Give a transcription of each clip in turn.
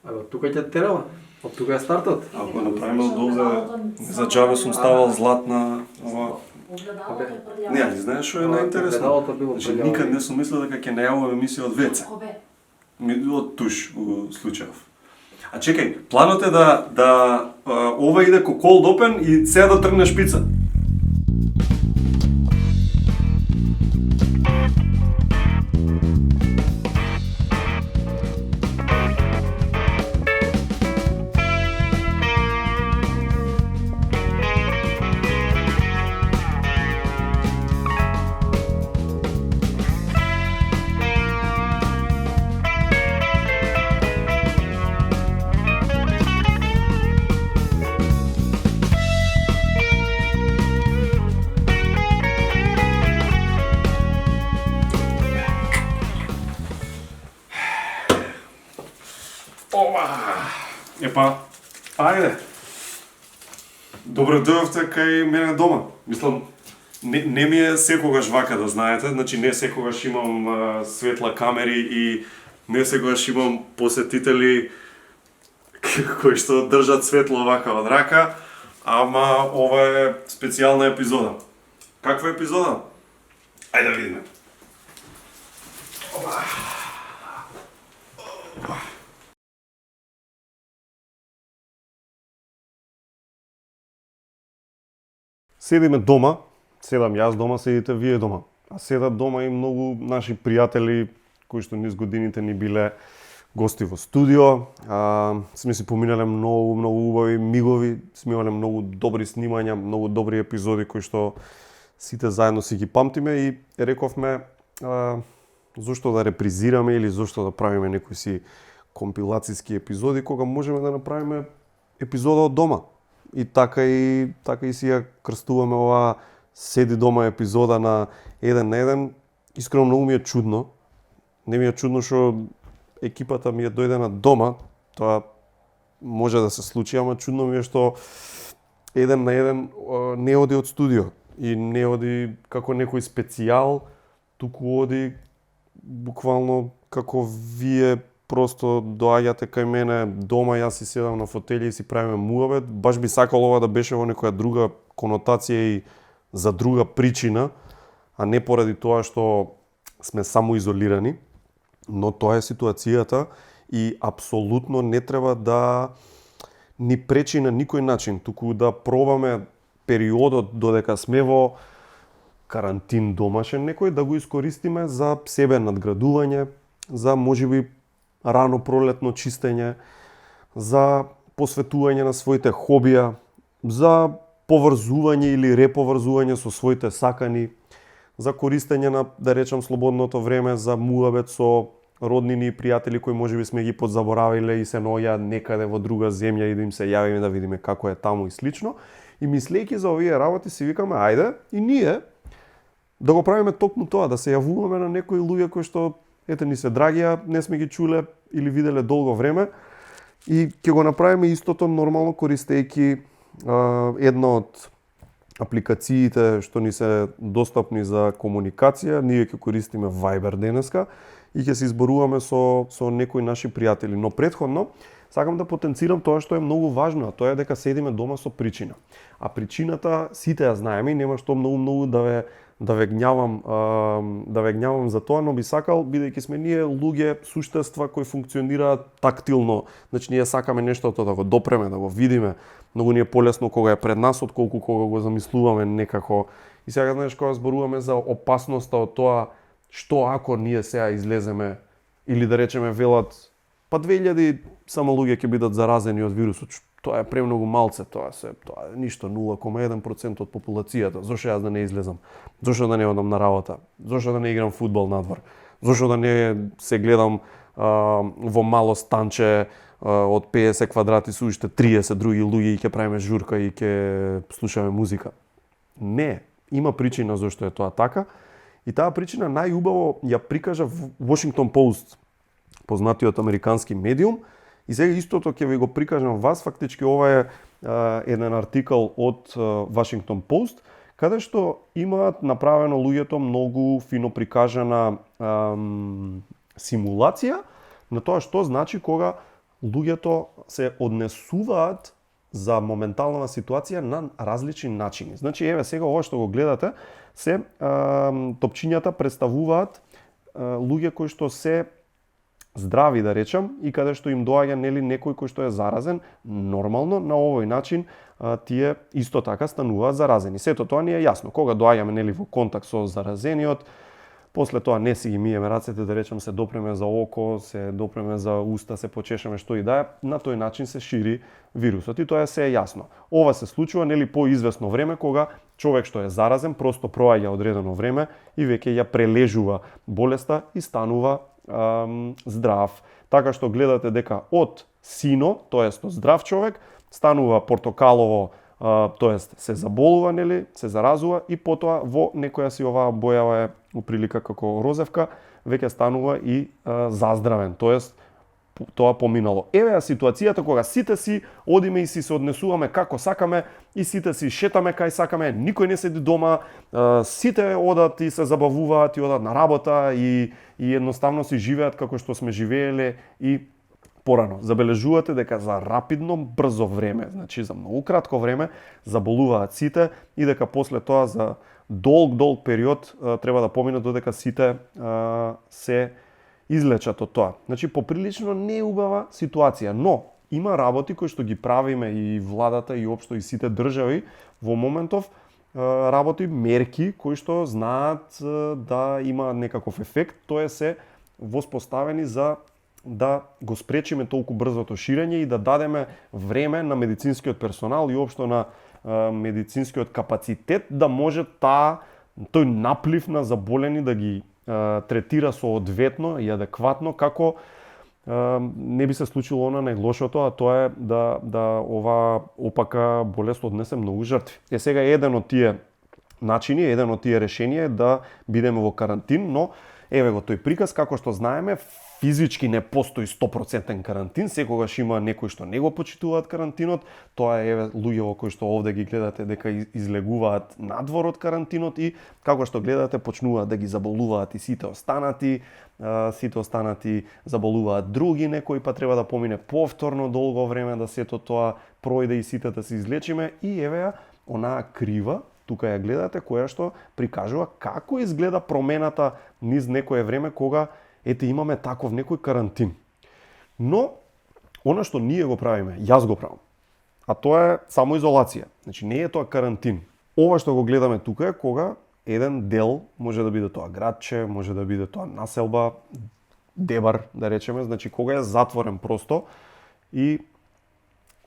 Абе, тука ќе терала. Од тука е стартот. Ако направиме од овде, за џабе сум ставал златна, ова... Не, ali знаеш што е најинтересно? Огледалото било Значи, прелјаво. никад не сум мислел дека ќе најавувам емисија од ВЦ. Од туш, у случајов. А чекај, планот е да ова иде ко cold open и сега да тргне шпица. Ова! Епа, ајде. Добро дојавте кај мене дома. Мислам, не ми е секогаш вака, да знаете. Значи, не секогаш имам светла камери и не секогаш имам посетители кои што држат светло вака од рака, ама ова е специјална епизода. Каква епизода? Ајде да видиме. Седиме дома, седам јас дома, седите вие дома. А седат дома и многу наши пријатели кои што низ годините ни биле гости во студио. Сме си поминале многу убави мигови, сме имале многу добри снимања, многу добри епизоди кои што сите заедно си ги памтиме и рековме зошто да репризираме или зошто да правиме некои си компилацијски епизоди кога можеме да направиме епизода од дома. И така и си ја крстуваме ова седи дома епизода на 1 на 1. Искрено многу ми е чудно. Не ми е чудно што екипата ми е дојдена дома. Тоа може да се случи, ама чудно ми е што 1 на 1 не оди од студио и не оди како некој специјал, туку оди буквално како вие просто доаѓате кај мене дома, јас си седам на фотели и си правиме муабет. Баш би сакал ова да беше во некоја друга конотација и за друга причина, а не поради тоа што сме само изолирани. Но тоа е ситуацијата и апсолутно не треба да ни пречи на никој начин, туку да пробаме периодот додека сме во карантин домашен некој да го искористиме за себе надградување, за можеби рано пролетно чистење, за посветување на своите хобија, за поврзување или реповрзување со своите сакани, за користење на, да речам, слободното време за муабет со роднини и пријатели кои можеби сме ги подзаборавиле и се наоѓаат некаде во друга земја и да им се јавиме да видиме како е таму и слично. И мислејќи за овие работи си викаме ајде и ние да го правиме токму тоа, да се јавуваме на некои луѓе кои што ете ни се драгија, не сме ги чуле или виделе долго време и ќе го направиме истото нормално користејќи една од апликациите што ни се достапни за комуникација. Ние ќе користиме Viber денеска и ќе се изборуваме со некои наши пријатели. Но претходно сакам да потенцирам тоа што е многу важно, а тоа е дека седиме дома со причина. А причината сите ја знаеме и нема што многу да ве гнјавам за тоа, но би сакал, бидејќи сме ние луѓе, суштества кои функционираат тактилно, значи ние сакаме нештото да го допреме, да го видиме, многу ни е полесно кога е пред нас, отколку кога го замислуваме некако. И сега, знаеш, кога зборуваме за опасноста од тоа, што ако ние сега излеземе, или да речеме велат, па 2000 само луѓе ќе бидат заразени од вирусот, тоа е премногу малце, тоа е ништо, 0,1% од популацијата. Зошто јас да не излезам? Зошто да не одам на работа? Зошто да не играм фудбал надвор? Зошто да не се гледам во мало станче од 50 квадрати со уште 30 други луѓе и ќе правиме журка и ќе слушаме музика? Не, има причина зошто е тоа така. И таа причина најубаво ја прикажа Washington Post, познатиот американски медиум. И сега истото ќе ви го прикажам вас, фактички ова е еден артикал од Washington Post, каде што имаат направено луѓето многу фино прикажана симулација на тоа што значи кога луѓето се однесуваат за моментална ситуација на различни начини. Значи, еве сега ова што го гледате, се топчињата представуваат луѓе кои што се здрави, да речам, и каде што им доаѓа нели некој кој што е заразен, нормално на овој начин тие исто така стануваат заразени. Сето тоа ни е јасно. Кога доаѓаме нели во контакт со заразениот, после тоа не си ги миеме рацете, да речем, се допреме за око, се допреме за уста, се почешеме што и да е, на тој начин се шири вирусот и тоа се е јасно. Ова се случува нели по известно време кога човек што е заразен просто проаѓа одредено време и веќе ја прележува болеста и станува здрав. Така што гледате дека од сино, тоест од здрав човек, станува портокалово, тоест се заболува, нели, се заразува и потоа во некоја си оваа бојава е уприлика како розевка, веќе станува и заздравен, тоест тоа поминало. Еве ја ситуацијата кога сите си одиме и си се однесуваме како сакаме и сите си шетаме кај сакаме, никој не седи дома, сите одат и се забавуваат и одат на работа и едноставно си живеат како што сме живееле и порано. Забележувате дека за рапидно, брзо време, значи за многу кратко време, заболуваат сите и дека после тоа за долг период треба да поминат додека сите се излечат од тоа. Значи, поприлично неубава ситуација, но има работи кои што ги правиме и владата и општо и сите држави во моментов, работи, мерки кои што знаат да има некаков ефект, тоа се воспоставени за да го спречиме толку брзото ширење и да дадеме време на медицинскиот персонал и општо на медицинскиот капацитет да може тој наплив на заболени да ги третира соодветно и адекватно како не би се случило она најлошото, а тоа е да ова опака болест однесе многу жртви. Сега еден од тие начини, еден од тие решенија е да бидеме во карантин, но еве го тој приказ, како што знаеме, физички не постои 100% карантин, секогаш има некои што не го почитуваат карантинот, тоа е еве луѓе кои што овде ги гледате дека излегуваат надвор од карантинот и како што гледате почнуваат да ги заболуваат и сите останати заболуваат други, некои па треба да помине повторно долго време да сето тоа пројде и сите да се излечиме и еве ја онаа крива, тука ја гледате, која што прикажува како изгледа промената низ некое време кога ете имаме таков некој карантин. Но, она што ние го правиме, јас го правам, а тоа е самоизолација. Значи, не е тоа карантин. Ова што го гледаме тука е кога еден дел, може да биде тоа градче, може да биде тоа населба, дебар, да речеме, значи кога е затворен просто и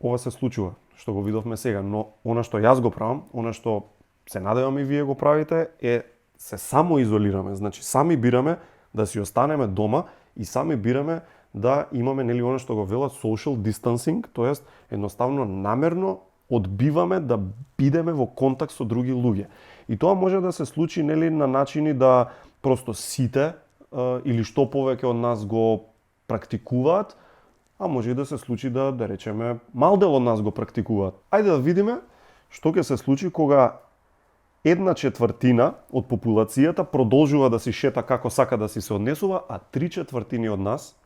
ова се случува, што го видовме сега. Но, она што јас го правам, она што се надевам и вие го правите, е се самоизолираме, значи сами бираме да си останеме дома и сами бираме да имаме нели она што го велат social distancing, тоест едноставно намерно одбиваме да бидеме во контакт со други луѓе. И тоа може да се случи нели на начини да просто сите или што повеќе од нас го практикуваат, а може и да се случи да речеме мал дел од нас го практикуваат. Ајде да видиме што ќе се случи кога 1/4 од популацијата продолжува да си шета како сака да си се однесува, а 3/4 од нас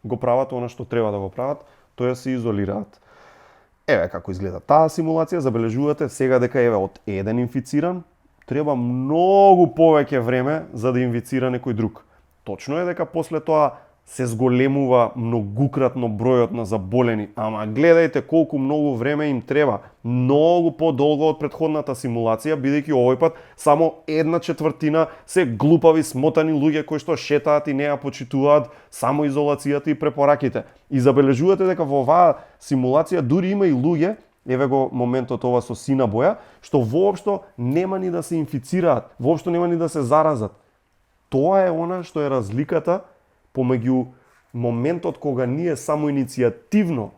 го прават она што треба да го прават, тоа се изолираат. Еве како изгледа таа симулација, забележувате сега дека еве од еден инфициран треба многу повеќе време за да инфицира некој друг. Точно е дека после тоа се зголемува многукратно бројот на заболени, ама гледајте колку многу време им треба, многу подолго од претходната симулација, бидејќи овој пат само 1/4 се глупави, смотани луѓе кои што шетаат и не ја почитуваат самоизолацијата и препораките. И забележувате дека во оваа симулација дури има и луѓе, еве го моментот ова со сина боја, што воопшто нема ни да се инфицираат, воопшто нема ни да се заразат. Тоа е она што е разликата помеѓу моментот кога ние самоиницијативно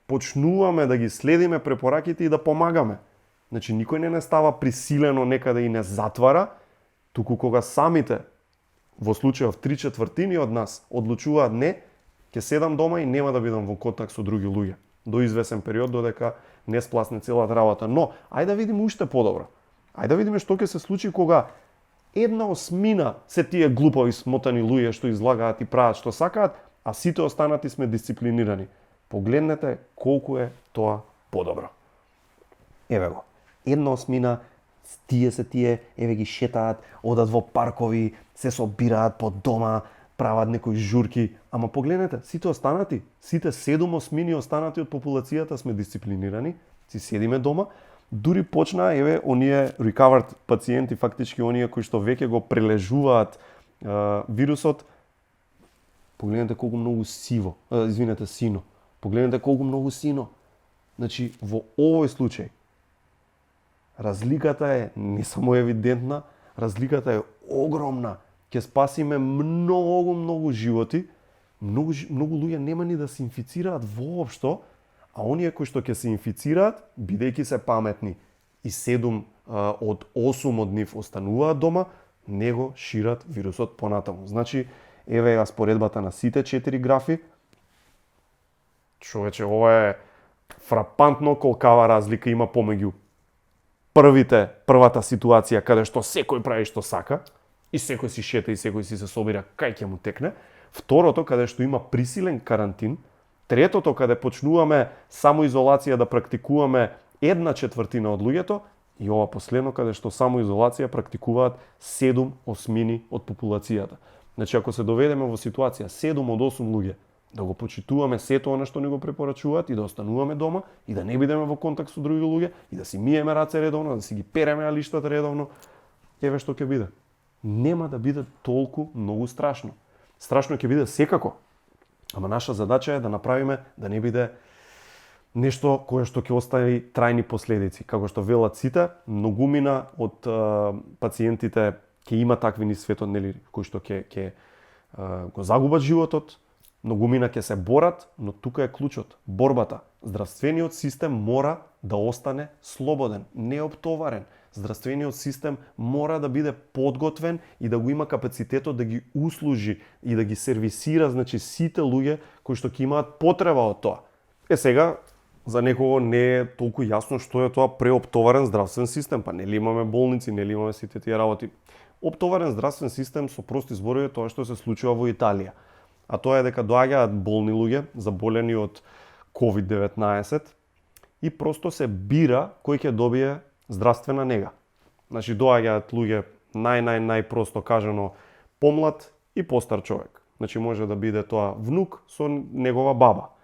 почнуваме да ги следиме препораките и да помагаме. Значи, никој не става присилено некаде и не затвара, туку кога самите, во случајов 3/4 од нас, одлучуваат не, ќе седам дома и нема да бидам во контакт со други луѓе до извесен период, додека не спласне целата работа. Но, ајде да видиме уште подобро. Ајде да видиме што ќе се случи кога 1/8 се тие глупави смотани луѓе што излагаат и прават што сакаат, а сите останати сме дисциплинирани. Погледнете колку е тоа подобро. Еве го. 1/8, тие, еве ги шетаат, одат во паркови, се собираат по дома, прават некои журки, ама погледнете, сите останати, сите 7/8 останати од популацијата сме дисциплинирани, си седиме дома, дури почна, еве, оние recovered пациенти, фактички оние кои што веќе го прележуваат вирусот, погледнете колку многу сино. Погледнете колку многу сино. Значи, во овој случај, разликата е не само евидентна, разликата е огромна. Ќе спасиме многу животи, многу луѓе нема ни да се инфицираат воопшто, а оние кои што ќе се инфицираат, бидејќи се паметни и 7 од 8 од нив остануваат дома, него шират вирусот понатаму. Значи, еве ја споредбата на сите 4 графи. Човече, ова е фрапантно колкава разлика има помеѓу првата ситуација каде што секој прави што сака и секој си шета и секој си се собира кај ќе му текне. Второто каде што има присилен карантин. Третото каде почнуваме самоизолација да практикуваме 1/4 од луѓето и ова последно каде што самоизолација практикуваат 7/8 од популацијата. Значи ако се доведеме во ситуација 7 од 8 луѓе да го почитуваме сето она што ни го препорачуваат и да остануваме дома и да не бидеме во контакт со други луѓе и да си миеме раце редовно, да си ги переме алиштата редовно, еве што ќе биде. Нема да биде толку многу страшно. Страшно ќе биде секако. Ама наша задача е да направиме да не биде нешто кое што ќе остави трајни последици. Како што велат сите, многумина од пациентите ќе има такви низ светот, нели, кои што ќе го загубат животот, многумина ќе се борат, но тука е клучот, борбата. Здравствениот систем мора да остане слободен, неоптоварен. Здравствениот систем мора да биде подготвен и да го има капацитетот да ги услужи и да ги сервисира, значи сите луѓе кои што ќе имаат потреба од тоа. Сега за некого не е толку јасно што е тоа преоптоварен здравствен систем, па нели имаме болници, нели имаме сите тие работи. Оптоварен здравствен систем со прости зборови тоа што се случува во Италија. А тоа е дека доаѓаат болни луѓе, заболени од COVID-19 и просто се бира кој ќе добие здравствена нега. Значи доаѓаат луѓе најпросто кажано помлад и постар човек. Значи може да биде тоа внук со негова баба.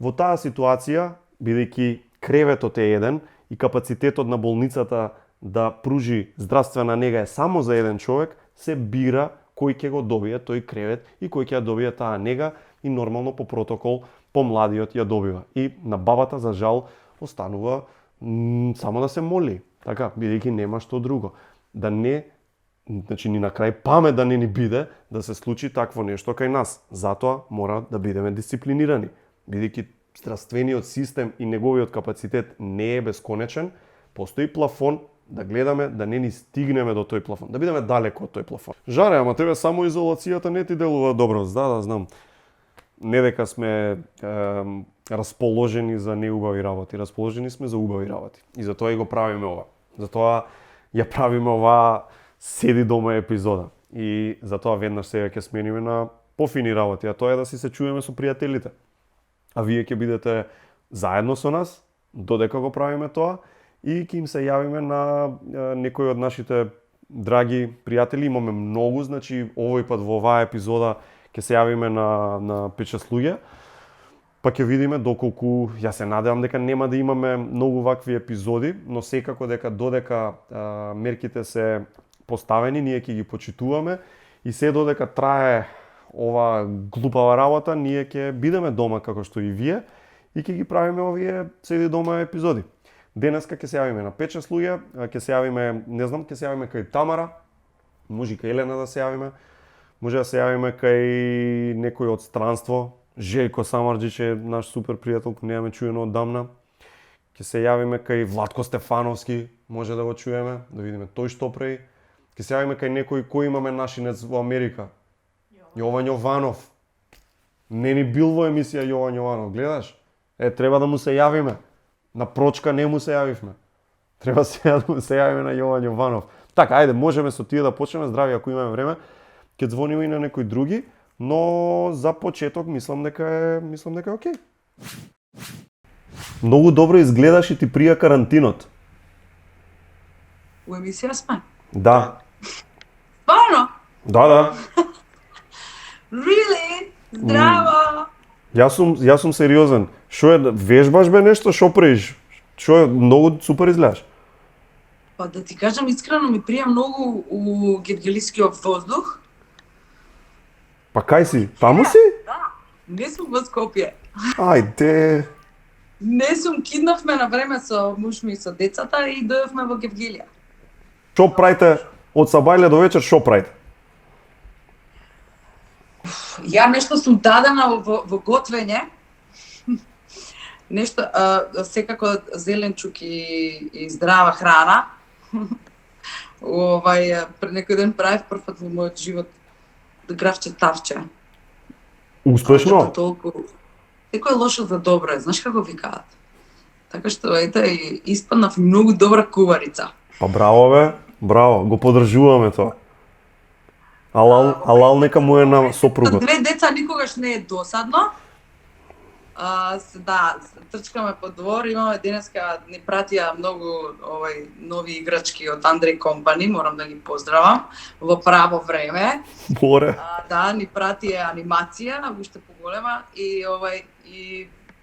Во таа ситуација, бидејќи креветот е еден и капацитетот на болницата да пружи здравствена нега е само за еден човек, се бира кој ќе го добие тој кревет и кој ќе ја добие таа нега и нормално по протокол помладиот ја добива. И на бабата за жал останува само да се моли, така, бидејќи нема што друго. Да не, значи ни на крај памет да не ни биде да се случи такво нешто кај нас. Затоа мора да бидеме дисциплинирани, бидејќи здравствениот систем и неговиот капацитет не е бесконечен, постои плафон, да гледаме да не ни стигнеме до тој плафон, да бидеме далеко од тој плафон. Жаре, ама тебе само изолацијата не ти делува добро, да знам. Не дека сме расположени за неубави работи, расположени сме за убави работи. И затоа и го правиме ова. Затоа ја правиме ова седи дома епизода. И затоа веднаш сега ќе смениме на пофини работи, а тоа е да си се чуеме со пријателите. А вие ќе бидете заедно со нас, додека го правиме тоа, и ќе им се јавиме на некои од нашите драги пријатели. Имаме многу, значи овој пат во оваа епизода ќе се јавиме на 5-6 луѓе, па ќе видиме доколку, ја се надевам дека нема да имаме многу вакви епизоди, но секако дека додека мерките се поставени, ние ќе ги почитуваме и се додека трае ова глупава работа, ние ќе бидеме дома како што и вие и ќе ги правиме овие седи дома епизоди. Денеска ќе се јавиме на 5-6 луѓе, ќе се јавиме, не знам, ќе се јавиме кај Тамара, може и кај Елена да се јавиме, може да се јавиме кај некој од странство, Желко Самарџич е наш супер пријател, кој немаме чуено оддамна. Ќе се јавиме кај Владко Стефановски, може да го чуеме, да видиме тој што прави. Ќе се јавиме кај некој кој имаме нашинец во Америка. Јован Јованов. Не ни бил во емисија Јован Јованов, гледаш? Треба да му се јавиме. На Прочка не му се јавивме. Треба сега да му се јавиме на Јован Јованов. Така, ајде, можеме со тие да почнеме, здрави ако имаме време. Ќе звониме и на некои други, но за почеток мислам дека е окей. Многу добро изгледаш и ти прија карантинот. У емисија сме. Да. Стварно? Да. Really? Здраво! Јас сум сериозен. Шо е, вежбаш бе нешто, шо правиш? Шо е, многу супер изгледаш. Па да ти кажам искрено, ми прија многу у гевгелискиот воздух. Па кај си? Таму си? Да. Не сум во Скопје. Ајде. Не сум, киднавме на време со муж ми и со децата и дојавме во Гевгелија. Шо правите од сабајле до вечер, шо правите? Ја нешто сум дадена во готвење. Нешто, секако зеленчук и здрава храна. Пред некој ден правев прв пат во мојот живот гравче тарче. Успешно? Секој е лошо за добро, знаеш како викаат. Така што ете испаднав многу добра куварица. Па браво бе, браво, го поддржуваме тоа. Алал нека му е на сопругот. Две деца никогаш не е досадно. Да, трчкаме по двор, имаме денеска ни пратија многу нови играчки од Andrej Company, морам да ги поздравам, во право време. Боре. Да, ни пратија анимација, уште поголема и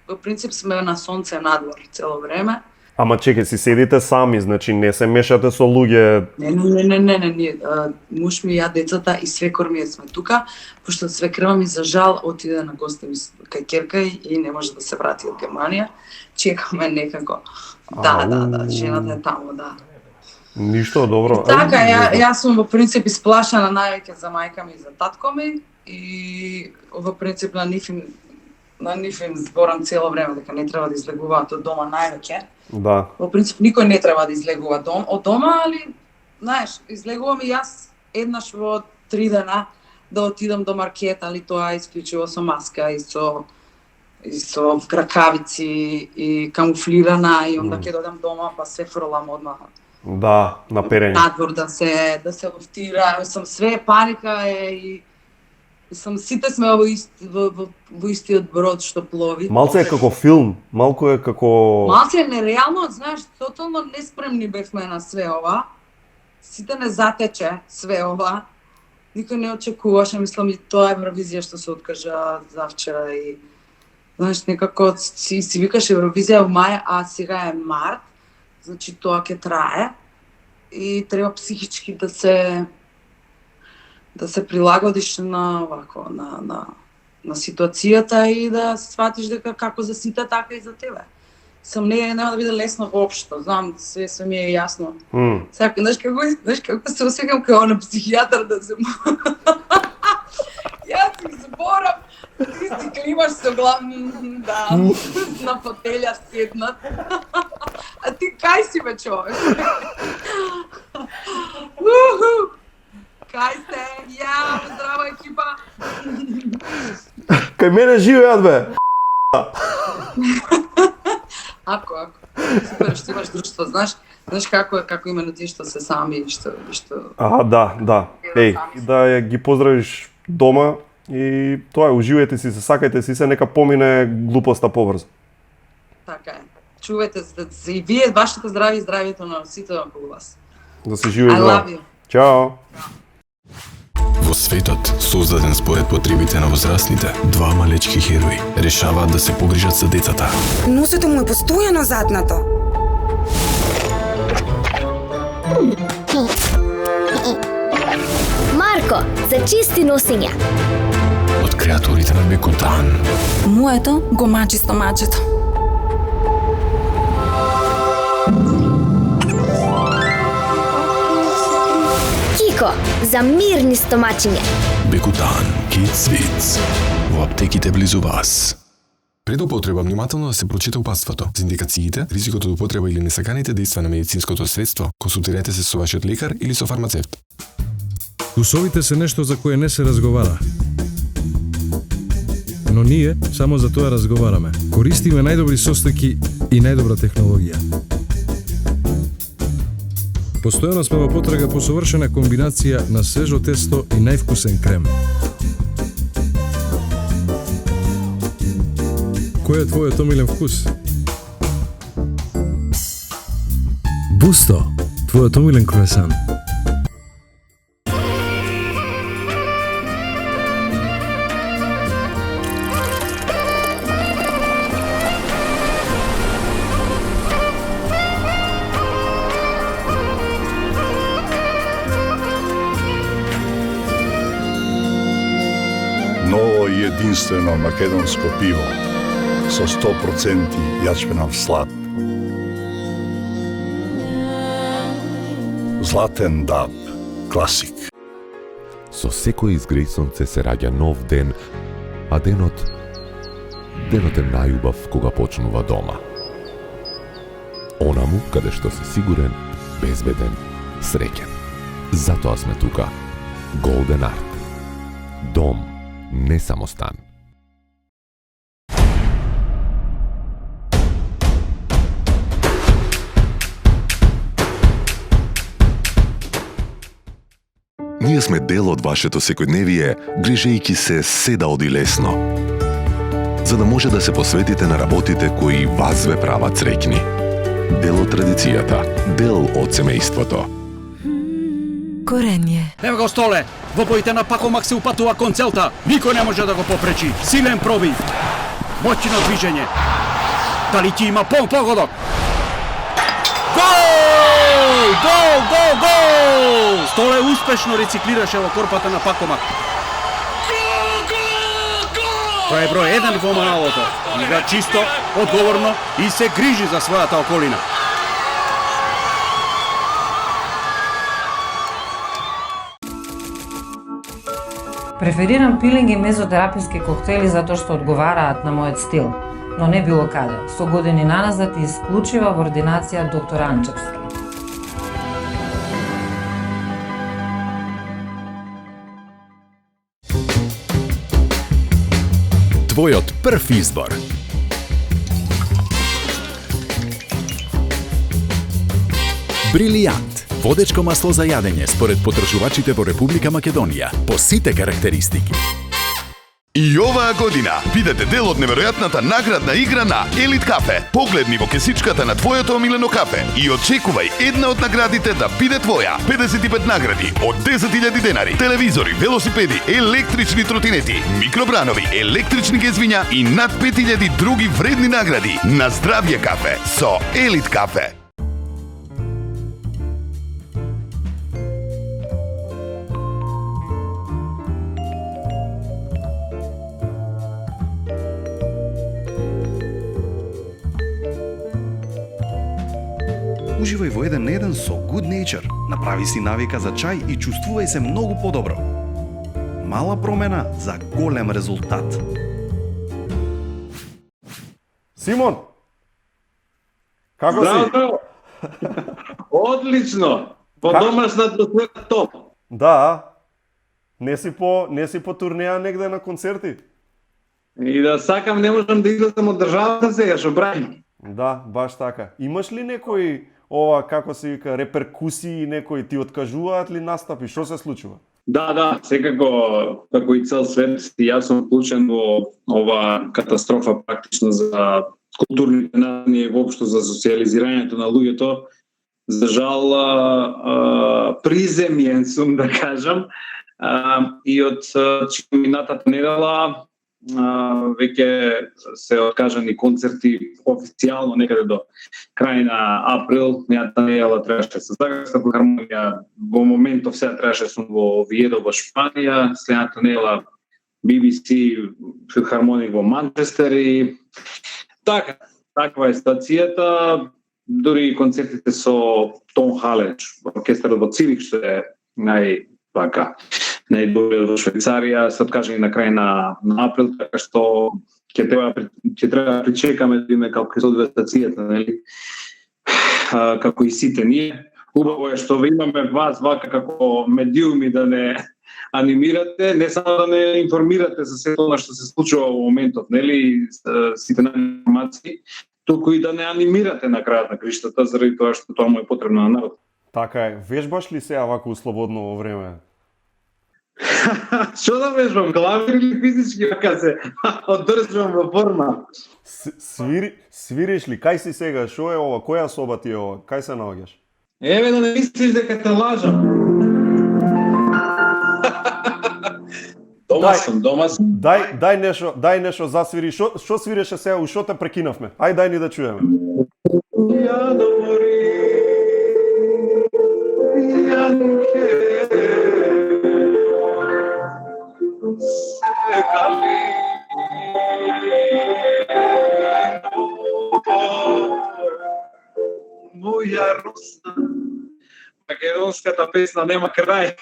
во принцип сме на сонце надвор цело време. Ама чекај, си седите сами, значи не се мешате со луѓе. Не, муж ми, ја, децата и свекор ми сме тука, пошто свекрва ми за жал отиде на гостеви кај ќерка и не може да се врати од Германија. Чекаме некако. Да, жената е таму, да. Ништо, добро. Така, јас сум во принцип исплашена највеќе за мајка ми и за татко ми и во принцип на нив им зборам цело време дека не треба да излегуваат од дома највеќе. Да. Во принцип никој не треба да излегува од дома, али знаеш, излегувам и јас еднаш во 3 дена да отидам до маркет, али тоа исклучиво со маска и со кракавици и камуфлирана и онда ќе додам дома па се фрлам одмah. Да, на перење. Надвор да се лофтира, сам све паника е и сите сме во истиот брод што плови. Малце е како филм, малку е како... Малце е нереално, знаеш, тотално неспремни бевме на све ова. Сите не затече све ова. Никој не очекуваше, мислам и тоа Евровизија што се откажа завчера и знаеш, некако си викаш Евровизија во мај, а сега е март, значи тоа ќе трае и треба психички да се прилагодиш на ситуацијата и да сватиш дека како за сите, така и за тебе. Нема да биде лесно воопшто, знам, се ми е јасно. Знаеш како се осеќам као на психијатар да се... Јас си зборам, ти си климаш со глав, да, на фотелја седнат. А ти кај си бе човек? Кај сте? Ја, здраво екипа! Кај мене живеат бе! Ако. Супер што имаш друштво, знаеш како именно ти што се сами и што... Да. Да ја ги поздравиш дома и тоа е, уживајте си се, сакајте си се, нека помине глупоста побрзо. Така е. Чувајте се и вие, вашето здравје и здравјето на сите околу вас. Да се живее здраво. I love you. Чао. Во светот, создаден според потребите на возрастните, два малечки херои решаваат да се погрижат за децата. Носето му е постојано затнато. Марко, за чисти носења. Од креаторите на Бекутан. Моето го мачи стомачето. Кико, за мирни стомачиња. Бекутан, Kids Wits. Во аптеките близу вас. Пред употреба внимателно да се прочита упатството. За индикациите, ризикот од употреба или несаканите дејства на медицинското средство, консултирајте се со вашиот лекар или со фармацевт. Вкусовите се нешто за кое не се разговара. Но ние само за тоа разговараме. Користиме најдобри состојки и најдобра технологија. Постојано сме во потрага по совршена комбинација на свежо тесто и највкусен крем. кој е твојот омилен вкус? Бусто, твојот омилен круасан. Ново и единствено македонско пиво со 100% јачменав слад. Златен даб, класик. Со секој изгреј сонце се раѓа нов ден, а денот е најубав кога почнува дома. Онаму каде што си сигурен, безбеден, среќен. Затоа сме тука. Golden Art. Дом, не само стан. Ние сме дел од вашето секојдневие, грижејќи се се да оди лесно. За да може да се посветите на работите кои вас ве прават среќни. Дел од традицијата, дел од семејството. Корење. Ево го Столе, во боите на Пакомак се упатува кон целта. Никој не може да го попречи. Силен пробив. Моќно движење. Дали ќе има погодок? Гол! Гол, гол, гол! Столе успешно рециклираше во корпата на Пакомак. Тоа е број 1 во малото. Игра чисто, одговорно и се грижи за својата околина. Преферирам пилинг и мезотераписки коктели затоа што одговараат на мојот стил, но не било каде. Со години наназад и исклучива во ординација доктор Анчевски. Твојот прв избор. Брилијант. Водечко масло за јадење според потрошувачите во Република Македонија по сите карактеристики. И оваа година бидете дел од неверојатната наградна игра на Елит Кафе. Погледни во кесичката на твоето омилено кафе и очекувај една од наградите да биде твоја. 55 награди од 10.000 денари, телевизори, велосипеди, електрични тротинети, микробранови, електрични гезвиња и над 5000 други вредни награди. На здравје кафе со Елит Кафе. Уживај во 1 на 1 со Good Nature. Направи си навика за чај и чувствувај се многу подобро. Мала промена за голем резултат. Симон! Како си? Здраво! Одлично! По домашната атмосфера топ. Да. Не си по турнеја негде на концерти? И да сакам, не можам да излезам од државата сега, што правим. Да, баш така. Имаш ли некои како се вика, реперкусии, некои ти откажуваат ли настапи? Што се случува? Да, секако, како и цел свет, јас сум вклучен во ова катастрофа практично за културните начин и воопшто за социализирањето на луѓето. За жал, приземјен сум, да кажам, и од минатата недела веќе се откажани концерти официјално некаде до крај на април. Мејата недела требаше со Загребска филхармонија, во моментов сега требаше сум во Овиедо во Шпанија, следната недела BBC филхармоник во Манчестер и таква е стацијата. Дури и концертите со Том Халеч, оркестарот во Цивик, што е најдобриот во Швајцарија, се откажани на крај на април, така што ќе треба да причекаме да видиме како ќе се одвие стацијата, нели? Како и сите ние. Убаво е што имаме вас вака како медиуми да не анимирате, не само да не информирате за сето она што се случува во моментот, нели, сите информации, туку и да не анимирате на крајот на криштата, заради тоа што тоа му е потребно на народ. Така е. Вежбаш ли се вако слободно време? Што да вежбам, клавир или физички, вака се одржувам во форма? Свириш ли? Кај си сега? Шо е ова? Која соба ти е ова? Кај се наоѓаш? Еве да не мислиш дека те лажам. Дома сум. Дај нешто засвири. Шо свиреше сега? Ушо те прекинавме. Ај дај ни да чуеме. Ја да мори, ја секали моја Русна. Македонската песна нема крај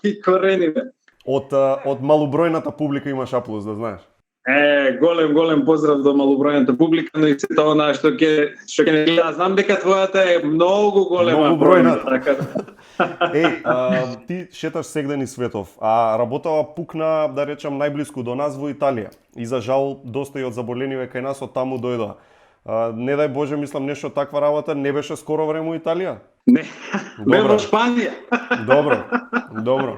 и корените. Од малобројната публика имаш аплауз, да знаеш. Голем поздрав до малобројната публика, но и сето она што ќе не гледа. Знам дека твојата е многу голема. Многу бројна. Ти шеташ сегден из светов, а работава пукна, да речам, најблиску до нас во Италија. И за жал, доста и од заболениве кај нас од таму дојдоа. Не дај Боже, мислам, нешто таква работа не беше скоро време во Италија? Не, бе во Шпанија. Добро.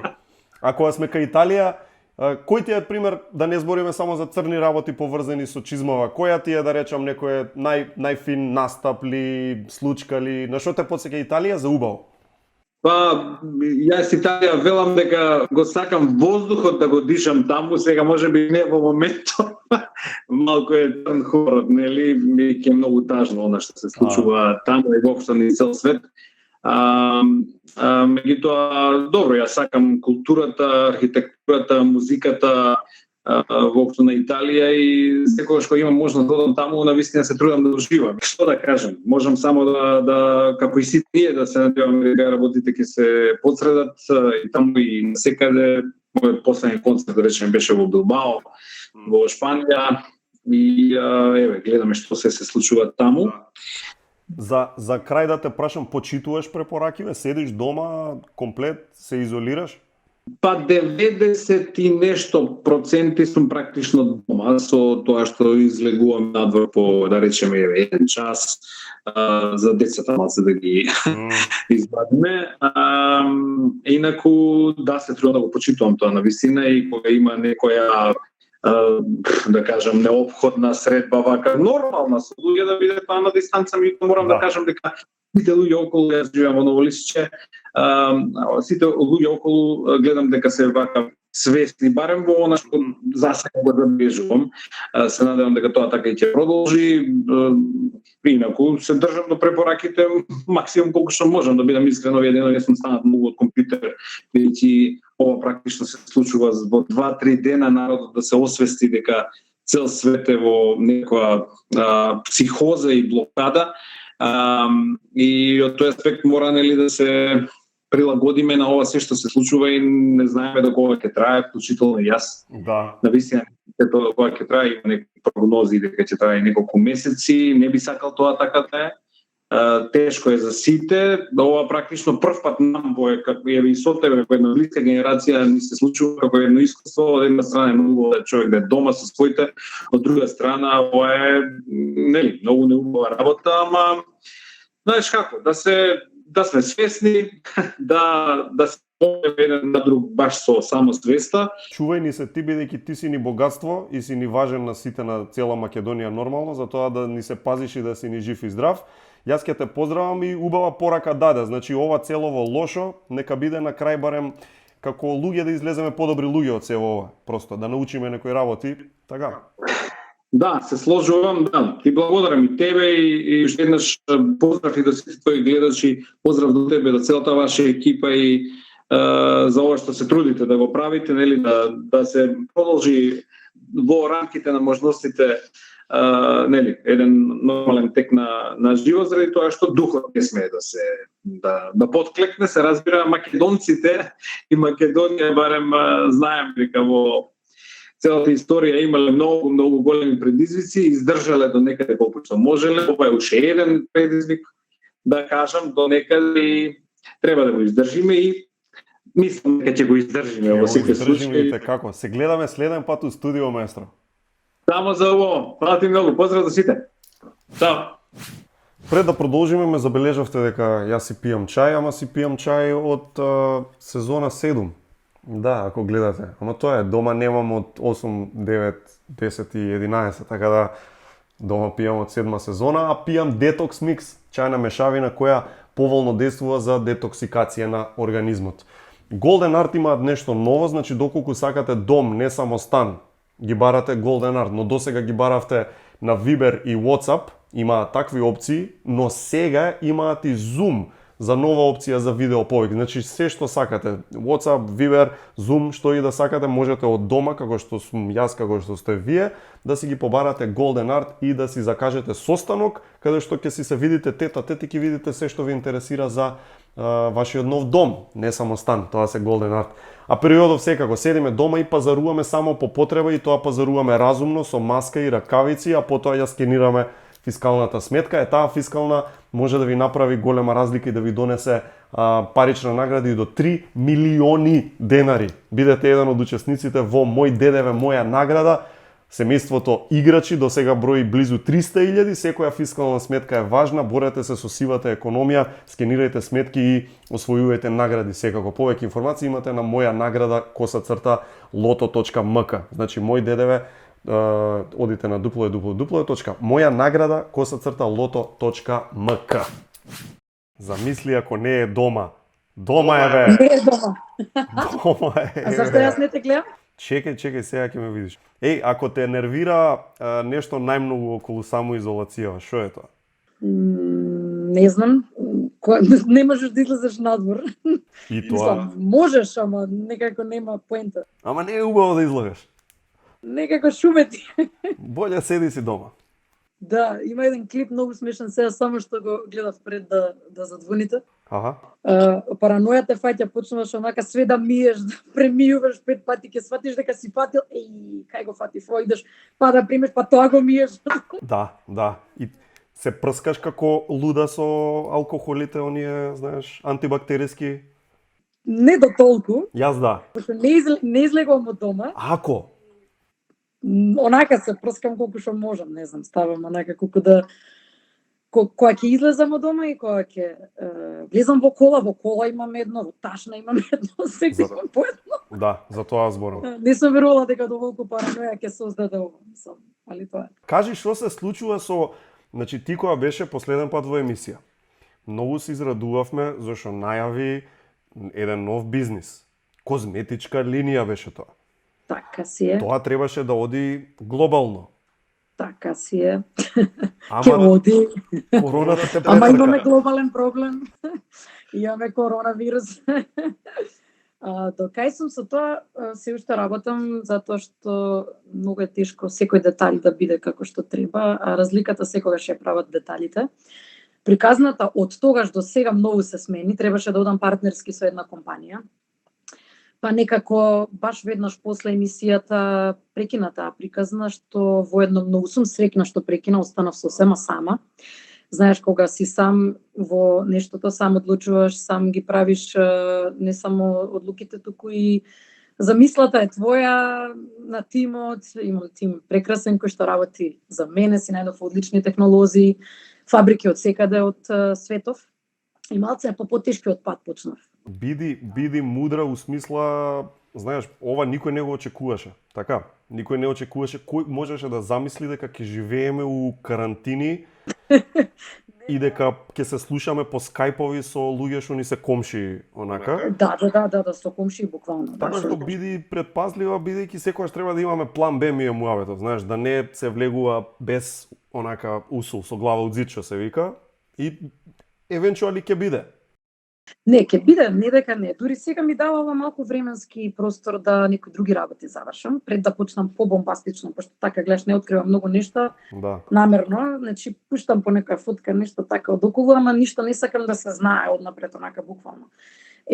А кога сме кај Италија, кој ти е пример, да не збориме само за црни работи поврзани со чизмава, која ти е, да речам, некој најфин настап ли, случка ли, на што те потсеќа Италија за убаво? Па, јас Италија велам дека го сакам воздухот да го дишам таму, сега можеби не во моментот, малку е црн хорот, нели, ми е многу тажно она што се случува таму и воопшто низ цел свет. Меѓутоа, добро, јас сакам културата, архитектурата, музиката воопшто на Италија и секогаш кога имам можност да одам таму, навистина се трудам да уживам. Што да кажам, можам само да како и сите ние да се надеваме дека работите ќе се потсредат и таму и насекаде. Мојот последен концерт, да речем, беше во Билбао, во Шпанија и еве гледаме што се случува таму. За крај да те прашам, почитуваш препоракиве, седиш дома комплет, се изолираш? Па 90 и нешто проценти сум практично дома со тоа што излегувам надвор по, да речеме, еден час за децата малце да ги извадиме. Инаку да се трудам да го почитувам тоа навистина и кога има некоја да кажам неопходна средба вака нормална со луѓе да биде тоа на дистанца, ми морам да кажам дека сите луѓе околу, јас живеам во Ново Лисиче, сите луѓе околу гледам дека се вака свесни, барем во она што за сега го забележувам. Се надевам дека тоа така и ќе продолжи. Инаку се држам до препораките максимум колку што можам, да бидам искрен, овие денови сум станат многу од компјутер, бидејќи ова практично се случува во 2-3 дена народот да се освести дека цел свет е во некоја психоза и блокада. И од тој аспект мора нели да се прилагодиме на ова се што се случува и не знаеме до кога ќе трае, вклучително и јас. Да. Навистина до кога ќе трае, има некои прогнози дека ќе трае неколку месеци, не би сакал тоа така да е. Тешко е за сите, ова практично прв пат нам како и со тебе, како една блиска генерација ни се случува како едно искуство, од една страна е многу да човек да е дома со своите, од друга страна ова е нели многу неубава работа, ама знаеш како, да сме свесни, да се помнеме еден на друг баш со самосвеста. Чувај ни се ти, бидејќи ти си ни богатство и си ни важен на сите на цела Македонија нормално, за тоа да ни се пазиш и да си ни жив и здрав. Јас ќе те поздравам и убава порака даде. Значи ова целово лошо, нека биде на крај барем како луѓе да излеземе подобри луѓе од сево ова. Просто да научиме некои работи, така. Да, се сложувам, да. Ти благодарам и тебе и уште еднаш поздрав и до сите твои гледачи, поздрав до тебе, до целата ваша екипа и за ова што се трудите да го правите, нели да се продолжи во рамките на можностите нели еден нормален тек на живот, заради тоа што духот не смее да потклекне, се разбира македонците и Македонија барем знаем дека во целата историја имале многу големи предизвици, издржале до некаде колку што можеле. Ова е уште еден предизвик, да кажам, до некаде и треба да го издржиме и мислам дека ќе го издржиме во сите случаи. Како? Се гледаме следен пат у студио, маестро. Само за ово. Фала ти многу. Поздрав за сите. Чао. Пред да продолжиме, ме забележавте дека јас си пијам чај, ама си пијам чај од сезона 7. Да, ако гледате. Ама тоа е, дома немам од 8, 9, 10 и 11, така да дома пијам од 7 сезона, а пијам детокс микс, чајна мешавина која поволно действува за детоксикација на организмот. Golden Art имаат нешто ново, значи доколку сакате дом, не само стан, ги барате Golden Art, но досега ги баравте на Viber и WhatsApp, имаат такви опции, но сега имаат и Zoom за нова опција за видео повик. Значи се што сакате, WhatsApp, Viber, Zoom, што и да сакате, можете од дома, како што сум јас, како што сте вие, да си ги побарате Golden Art и да си закажете состанок, каде што ќе си се видите тета и ќе видите се што ви интересира за вашиот нов дом, не само стан, тоа се Golden Art. А периодов секако седиме дома и пазаруваме само по потреба и тоа пазаруваме разумно со маска и ракавици, а потоа ја скенираме фискалната сметка. Е таа фискална може да ви направи голема разлика и да ви донесе парична награда и до 3 милиони денари. Бидете еден од учесниците во Мој ДДВ, моја награда. Семејството играчи до сега брои близу 300.000, секоја фискална сметка е важна, борете се со сивата економија, скенирајте сметки и освојувајте награди секако. Повеќе информации имате на моја награда _loto.mk. Значи мој ДДВ, одите на www.moja_loto.mk. Замисли ако не е дома. Дома е, бе! Не е дома. Дома е. А зашто јас не те гледам? Чекај, сега ќе ме видиш. Ако те нервира нешто најмногу околу самоизолацијава, што е тоа? Не знам, не можеш да излезеш надвор. И тоа. Можеш, ама некако нема поента. Ама не е убаво да излезеш. Некако шумети. Боле седи си дома. Да, има еден клип многу смешен сега, само што го гледав пред да задвоните. Аха. Паранојата фаќа, почнуваш онака све да миеш, да премиуваш 5 пати, ќе сватиш дека си фатил, кај го фатив, идеш, па да примеш, па тоа го миеш. Да. И се прскаш како луда со алкохолите, оние, знаеш, антибактериски? Не до толку. Јас да. Пошто не излегувам од дома. Ако? Онака се прскам колку што можам, не знам, ставам онака колку да кога ќе излезам од дома и кога ќе влезам во кола имам едно, во ташна имам едно, секој имам по едно. Да, за тоа зборам. Не сум верувала дека доволку параноја ќе создаде ова, али тоа. Кажи што се случува со, значи ти кога беше последен пат во емисија. Многу се израдувавме зашто најави еден нов бизнис. Козметичка линија беше тоа. Така си е. Тоа требаше да оди глобално. Така си е. Ама оди. Короната те претрка. Ама имаме глобален проблем. Имаме коронавирус. До кај сум со тоа, се уште работам, затоа што многу е тешко секој детај да биде како што треба, а разликата секогаш ја прават деталите. Приказната од тогаш до сега многу се смени, требаше да одам партнерски со една компанија. Па некако баш веднаш после емисијата прекина таа приказна, што воедно многу сум среќна што прекина, останав сосема сама. Знаеш, кога си сам во нештото, сам одлучуваш, сам ги правиш не само одлуките, туку и замислата е твоја, на тимот, имам тим прекрасен кој што работи за мене, си најдов одлични технолози, фабрики од секаде од светов. И малце по потешкиот пат почнав. Биди мудра у смисла, знаеш, ова никој не го очекуваше, така? Никој не очекуваше, кој можеше да замисли дека ќе живееме у карантини и дека ќе се слушаме по скајпови со луѓе што ни се комши, онака? Да, со комши буквално. Така што биди предпазлива, бидејќи секогаш треба да имаме план Б ми е муаветот, знаеш, да не се влегува без онака усул, со глава од зид што се вика, и евентуали ќе биде. Не, ќе биде, не дека не. Дури сега ми давала малку временски простор да некои други работи завршам, пред да почнам побомбастично, пошто така гледаш, не откривам многу нешта. Да. Намерно, значи пуштам по нека фотка, нешто така од околу, ама ништо не сакам да се знае однапред, онака буквално.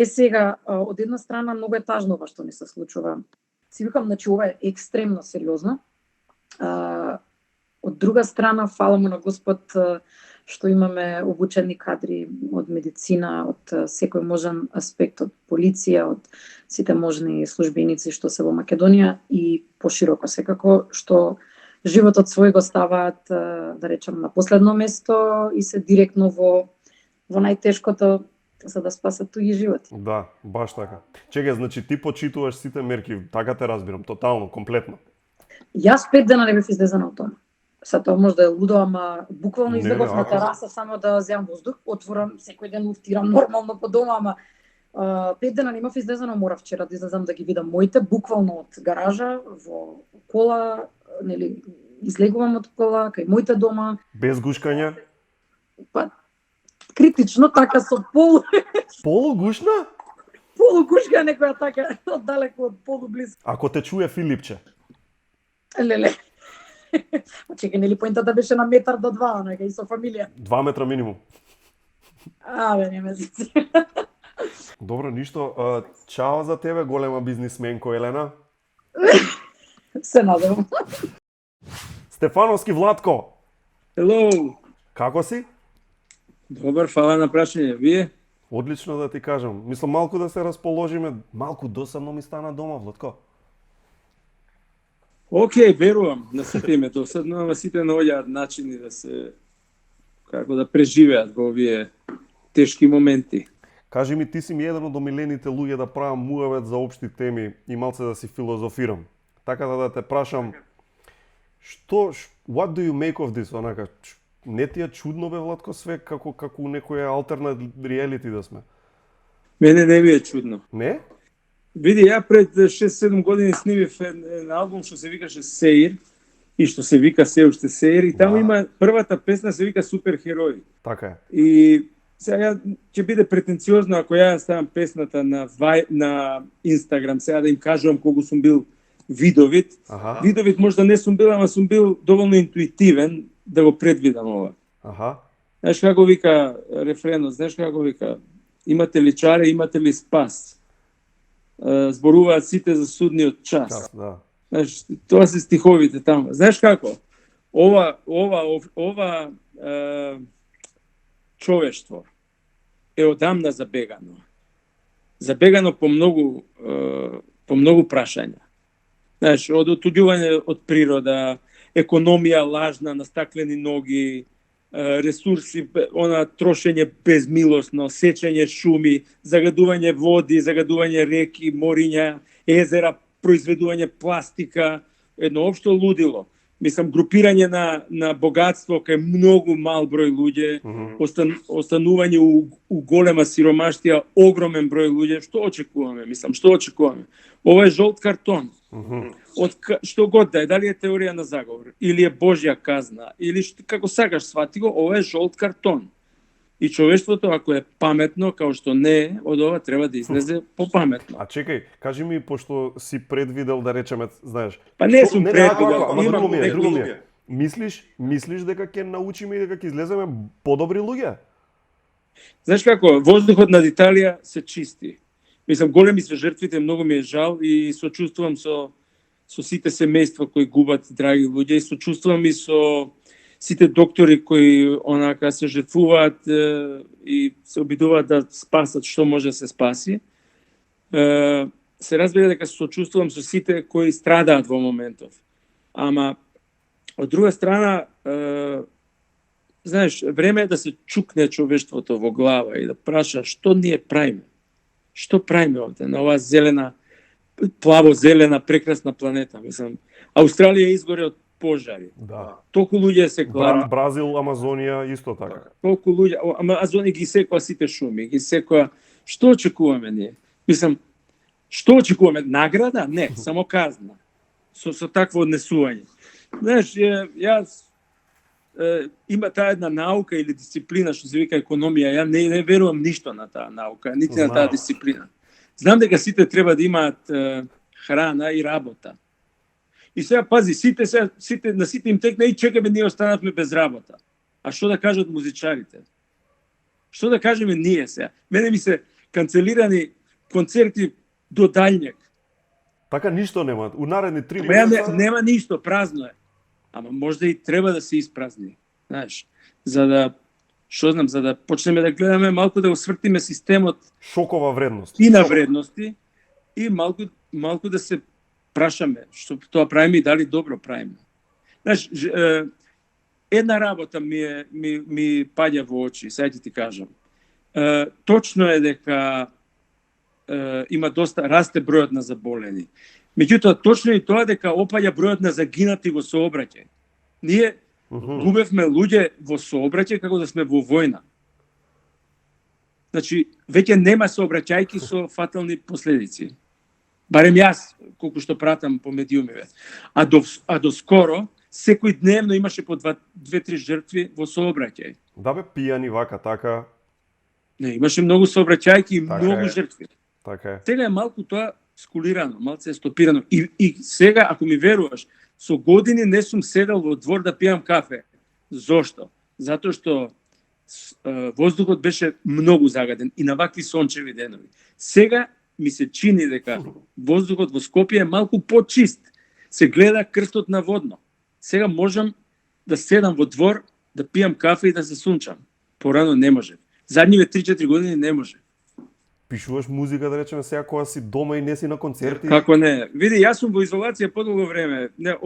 Сега, од една страна, многу е тажно ова што ни се случува. Си викам, значи, ова е екстремно сериозно. Од друга страна, фала му на Господ, што имаме обучени кадри од медицина, од секој можен аспект, од полиција, од сите можни службеници што се во Македонија и пошироко секако, што животот свој го ставаат, да речем, на последно место и се директно во најтешкото за да спасат туѓи животи. Да, баш така. Чекај, значи ти почитуваш сите мерки, така те разбирам, тотално, комплетно. Јас 5 дена не бев излезена од дома. Са тоа може да е лудо, ама буквално Не, излегов на ако- тераса само да земам воздух, отворам секој ден, луфтирам нормално по дома, ама 5 дена немав излезено, морав вчера да излезам да ги видам моите, буквално од гаража во кола, нели, излегувам од кола кај моите дома, Без гушкања? па критично така со Полугушна? полугушка некоја така оддалеку од полублиску. Ако те чуе Филипче. Леле. Чекај, нели поентата беше на метар до 2, нека и со фамилија. 2 метра минимум. Абе, не ме зици. Добро, ништо. Чао за тебе, голема бизнисменко Елена. Се надевам. Стефановски Владко. Hello. Како си? Добар, фала на прашање. Вие? Одлично да ти кажам. Мислам малку да се расположиме, малку досадно ми стана дома, Владко. Океј, верувам. На сите име досадно, ама сите наоѓаат начини да се како да преживеат во овие тешки моменти. Кажи ми, ти си ми еден од омилените луѓе да правам муавет за општи теми и малце да си филозофирам. Така да те прашам, what do you make of this? Онака, не ти е чудно бе, Владко, све како некоја алтернат реалити да сме? Мене не ми е чудно. Не? Види, ја пред 6-7 години снимив еден албум што се викаше Сеир и што се вика се уште Сеир и таму има првата песна се вика Суперхерои. Така е. И сега ќе биде претенциозно ако ја ставам песната на Инстаграм, сега да им кажувам колку сум бил видовит. Аха. Видовит можда не сум бил, ама сум бил доволно интуитивен да го предвидам ова. Аха. Знаеш како вика рефренот, знаеш како вика? Имате ли чаре, имате ли спас? Зборуваат сите за судниот час. Да. Знаеш, тоа се стиховите таму. Знаеш како? Ова човештво е одамна забегано. Забегано по многу прашања. Знаеш, од отуѓување од природа, економија лажна на стаклени ноги, ресурси, трошење безмилосно, сечење шуми, загадување води, загадување реки, мориња, езера, произведување пластика, едно општо лудило. Мислам, групирање на богатство кај многу мал број луѓе, останување у голема сиромаштија, огромен број луѓе. Што очекуваме? Мислам, што очекуваме? Ова е жолт картон. Од што год да е, дали е теорија на заговор, или е Божја казна, или како сакаш свати го, ова е жолт картон. И човештвото, ако е паметно, као што не е, од ова треба да излезе попаметно. А чекај, кажи ми, пошто си предвидел да речеме, знаеш... Па не сум предвидел, ама друго ми луѓе. е. Мислиш дека ќе научиме и дека ќе излеземе подобри луѓе? Знаеш како, воздухот над Италија се чисти. Мислам, големи се жртвите, многу ми е жал и сочувствувам со сите семејства кои губат драги луѓе и сочувствувам и со сите доктори кои онака се жртвуваат и се обидуваат да спасат што може да се спаси. Се разбира дека се сочувствувам со сите кои страдаат во моментов. Ама од друга страна, знаеш, време е да се чукне човештвото во глава и да праша што ние правиме. Што правиме овде на оваа зелена, плаво-зелена, прекрасна планета. Мислам, Австралија изгоре од пожари. Да. Толку луѓе се гладни. Бразил, Амазонија исто така. Толку луѓе, Амазонија ги секоа сите шуми, ги секоа. Што очекуваме ние? Мислам, што очекуваме? Награда? Не, само казна. Со такво однесување. Знаеш, јас има таа една наука или дисциплина што се вика економија. Ја не верувам ништо на таа наука, нити на таа дисциплина. Знам дека сите треба да имаат храна и работа. И сега пази, на сите им текна и чекаме, ние останавме без работа. А што да кажат музичарите? Што да кажеме ние сега? Мене ми се канцелирани концерти до далјнек. Така ништо нема. У наредни 3 месеца нема ништо, празно е. Ама можда и треба да се испразни, знаеш, за да почнеме да гледаме малку да го свртиме системот шокова вредност. И на вредности и малку да се прашаме што тоа правиме и дали добро правиме. Знаеш, една работа ми паѓа во очи, сега ќе ти кажам. точно е дека има доста расте бројот на заболени. Меѓутоа точно и тоа дека опаѓа бројот на загинати во сообраќај. Ние губевме луѓе во сообраќај како да сме во војна. Значи, веќе нема сообраќајки со фатални последици. Барем јас, колку што пратам по медиумиве. А до скоро, секој дневно имаше по 2-3 жртви во сообраќај. Да бе, пијани вака, така. Не, имаше многу сообраќајки и многу жртви. Така е. Сега е малку тоа скулирано, малце е стопирано. И сега, ако ми веруваш, со години не сум седел во двор да пијам кафе. Зошто? Затоа што воздухот беше многу загаден и на вакви сончеви денови. Сега ми се чини дека воздухот во Скопје е малку почист. Се гледа крстот на водно. Сега можам да седам во двор, да пијам кафе и да се сунчам. Порано не може. Задниве 3-4 години не може. Пишуваш музика, да речеме, сега кога си дома и не си на концерти? Како не? Види, јас сум во изолација подолго време. Не,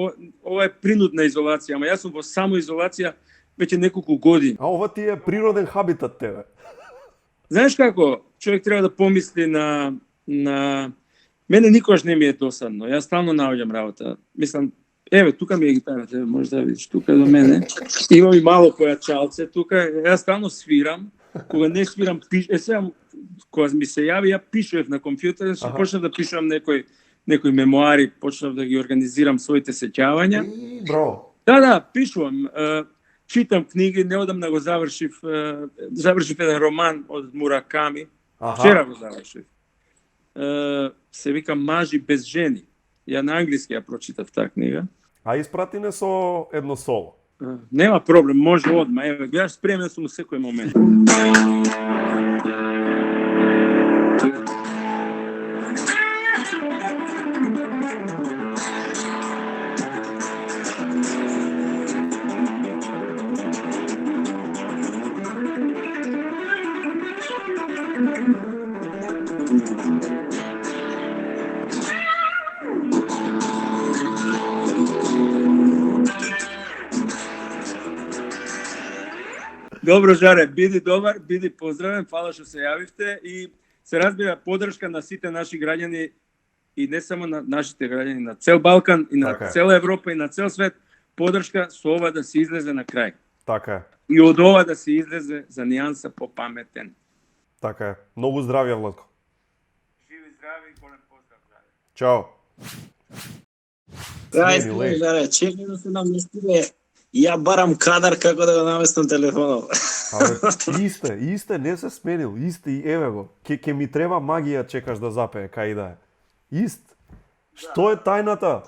ова е принудна изолација, ама јас сум во самоизолација веќе неколку години. А ова ти е природен хабитат тебе. Знаеш како? Човек треба да помисли на мене никогаш не ми е досадно. Јас стално наоѓам работа. Мислам, еве, тука ми е гитарата, може да видиш, тука до мене. Имам и мало појачалце тука. Јас стално свирам. Кога не свирам, сега кога ми се јави, ја пишував на компјутер, почнав да пишувам некои мемуари, почнав да ги организирам своите сеќавања. Браво. Да, пишувам. Читам книги, неодамна го завршив еден роман од Мураками. Вчера го завршив. Се вика Мажи без жени. Ја на англиски ја прочитав таа книга. А испрати не со едно соло. Нема проблем, може одма. Еве, гледаш, спремен сум у секој момент. Добро, Жаре, биди добар, биди поздравен, фала што се јавивте и се разбира подршка на сите наши граѓани и не само на нашите граѓани, на цел Балкан и на цела Европа и на цел свет, подршка со ова да се излезе на крај. Така е. И од ова да се излезе за нијанса попаметен. Така е. Многу здравје, Владко. Живи, здрави, голем поздрав, Жаре. Чао. Жаре, чекай да се наместиле. Ја барам кадар како да го наместам телефонот. Исте, не се сменил, исте и еве го. Ке ми треба магија, чекаш да запее, кај да е. Ист. Што е тајната?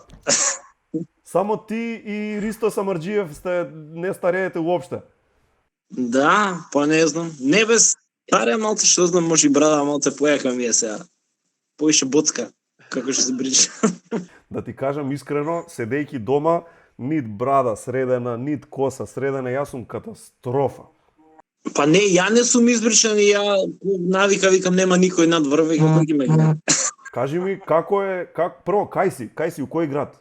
Само ти и Ристо Самарџиев сте не стареете уопште. Да, па не знам. Не без старе малце, што знам, може и брада малце појака ми е сега. Поише боцка, како што се брича. Да ти кажам искрено, седејќи дома, нит брада средена, нит коса средена, јас сум катастрофа. Па не, ја не сум избричан и ја навика викам нема никој над врве како ги ме. Кажи ми прво кај си у кој град?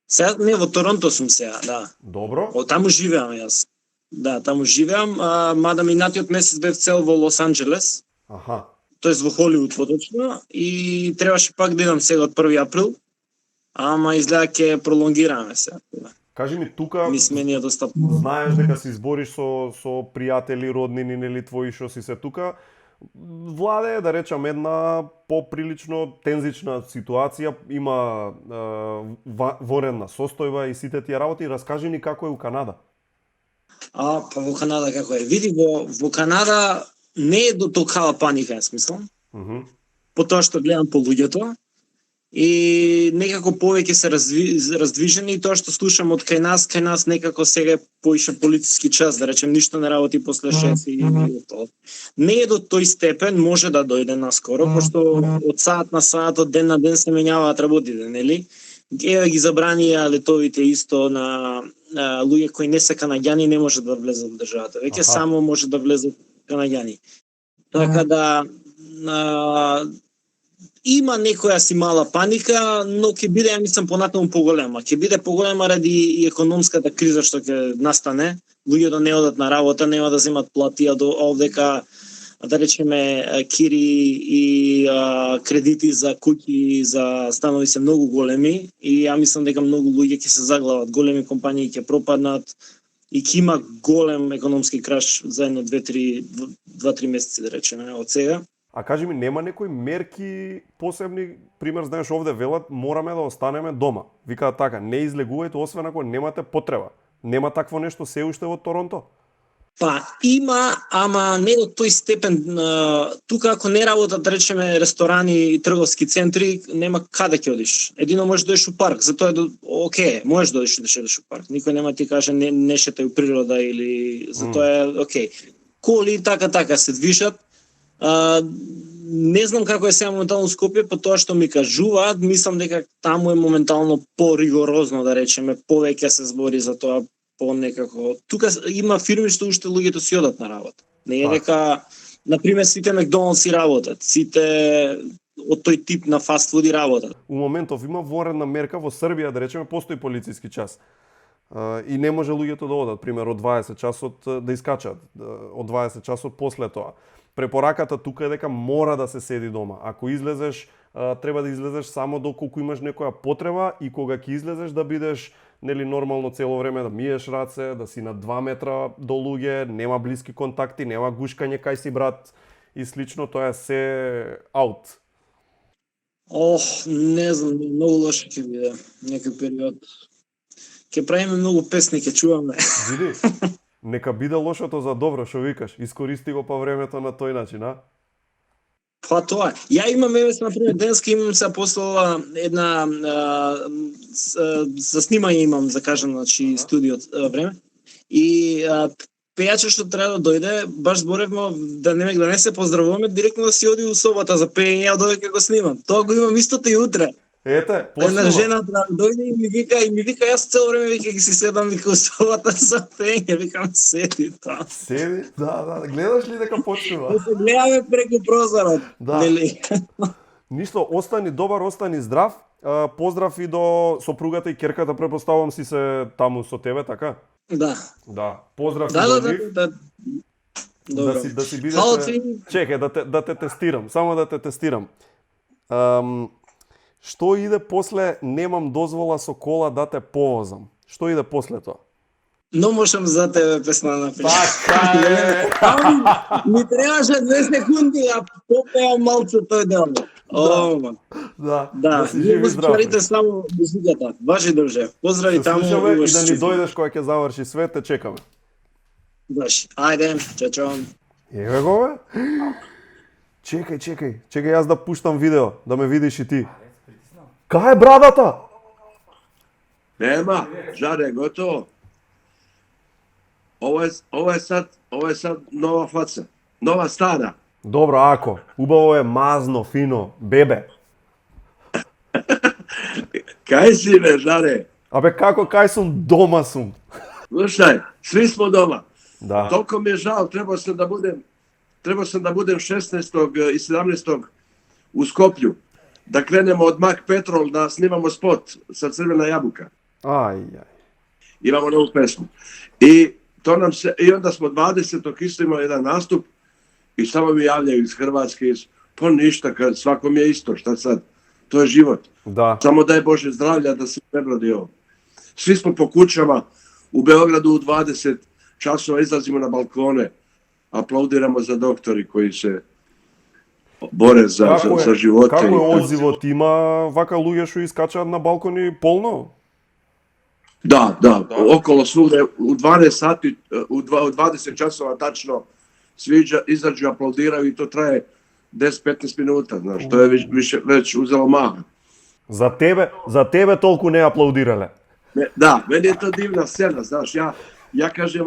Сега не во Торонто сум сега, да. Добро. Таму живеам јас. Да, таму живеам, мада минатиот месец бев цел во Лос Анџелес. Аха. Тоест во Холивуд поточно и требаше пак да идам сега од 1 април. Ама изгледа ќе пролонгираме се. Кажи ми тука, ми смени доста. Знаеш дека се избориш со пријатели, роднини, нели твои што си се тука. Владе, да речам, една поприлично тензична ситуација, има военна состојба и сите тие работи. Раскажи ни како е у Канада. Па во Канада како е? Види, во Канада не е до толкава паника, смислам. Потоа што гледам по луѓето, и некако повеќе се раздвижени и тоа што слушам од кај нас некако сега е поише полициски час, да речем, ништо не работи после 6 и тоа. Не е до тој степен, може да дојде наскоро, пошто од саат на саат, од ден на ден се менјаваат работите, нели? Еве ги забранија летовите исто на луѓе кои не се канаѓани, не може да влезат во државата. Веќе само може да влезат канаѓани. Така да има некоја си мала паника, но ќе биде, ја мислам, понатаму поголема. Ќе биде поголема ради и економската криза што ќе настане. Луѓето не одат на работа, нема да земат плати, а овдека да речеме кири и кредити за куќи, за станови се многу големи и ја мислам дека многу луѓе ќе се заглават, големи компании ќе пропаднат и ќе има голем економски краш за едно 2-3 месеци, да речеме, од сега. А кажи ми, нема некои мерки посебни, пример, знаеш, овде велат, мораме да останеме дома. Викаат така, не излегувајте освен ако немате потреба. Нема такво нешто се уште во Торонто? Па има, ама не до тој степен. Тука ако не работат, да речеме, ресторани и трговски центри, нема каде ќе одиш. Едино можеш да одиш у парк, затоа е окей, можеш да одиш у парк. Никој нема ти каже не шетај у природа или затоа е окей. Коли така се движат. Не знам како е сега моментално Скопје, по тоа што ми кажуваат, мислам дека таму е моментално поригорозно, да речеме, повеќе се збори за тоа, по некако. Тука има фирми што уште луѓето си одат на работа. Не е дека, например, сите Макдоналдс си работат, сите од тој тип на фастфуди работат. У моментов има воредна мерка во Србија, да речеме, постои полициски час. И не може луѓето да одат, пример, од 20 часот да искачат, од 20 часот после тоа. Препораката тука е дека мора да се седи дома. Ако излезеш, треба да излезеш само доколку имаш некоја потреба и кога ќе излезеш да бидеш нормално цело време, да миеш раце, да си на 2 метра до луѓе, нема блиски контакти, нема гушкање кај си брат и слично, тоа е се аут. Не знам, многу лошо ќе биде некој период. Ќе правиме многу песни, ќе чуваме. Види? Нека биде лошото за добро, што викаш. Искористи го па времето на тој начин, а? Па тоа е. Ја имам, например, денска имам се послала една за снимање имам закажано, значи студио време. И пејачот што треба да дојде, баш зборевме да не се поздравуваме, директно да си оди у собата за пеење, ја дојде го снимам. Тоа го имам истото и утре. Ете, една жена дојде и ми вика, јас цело време вика ги си седам вика у собата за пење, викам седи тоа. Седи, да, гледаш ли дека почнува? Да се гледаме преку прозорот, нели? Ништо, остани добар, остани здрав. Поздрав и до сопругата и ќерката, препоставувам си се таму со тебе, така? Да. Поздрав и до нив. Добро. Да си бидете... Чекај, да те тестирам, само да те тестирам. Што иде после немам дозвола со кола да те повозам? Што иде после тоа? Но можам за тебе песна напишам. Така е! Ми требаше 2 секунди, а попеам малце тој дел. Да си живи здрав. Спарите само музиката. Ваши друже. Поздрави таму. И да ни дојдеш кога ќе заврши свет, те чекаме. Даш. Ајде, чао. Еве го бе. Чекај, јас да пуштам видео, да ме видиш и ти. Кај е брадата? Нема, жаре, готово. Ова е сад нова фаца, нова стара. Добро, ако. Убаво е мазно, фино, бебе. Кај си, бе, жаре? Абе, како кај сум? Дома сум. Слушај, сви смо дома. Да. Толку ми е жал, треба сам да будем 16 и 17 у Скопју. Да кренемо од Мак Петрол да снимамо спот со Црвена јабука. Ај. Имамо нову песну. И onda smo 20. isto imao jedan nastup i samo mi javljaju iz Hrvatske, pa ništa, svakom je isto, šta sad, to je život. Da. Samo daj Bože zdravlja da se prebrodi ovo. Svi smo po kućama, u Beogradu u 20 časova izlazimo na balkone, aplaudiramo za doktori koji se bore za živote. Како е одзивот? Има вака луѓе што искачаат на балкони полно? Da, okolo svugde u 12 sati, u 20 časova tačno svi izađu, aplaudiraju i to traje 10-15 minuta, znaš, to je već uzelo maha. За тебе толку не аплаудирале? Da, meni je to divna scena, znaš, ja kažem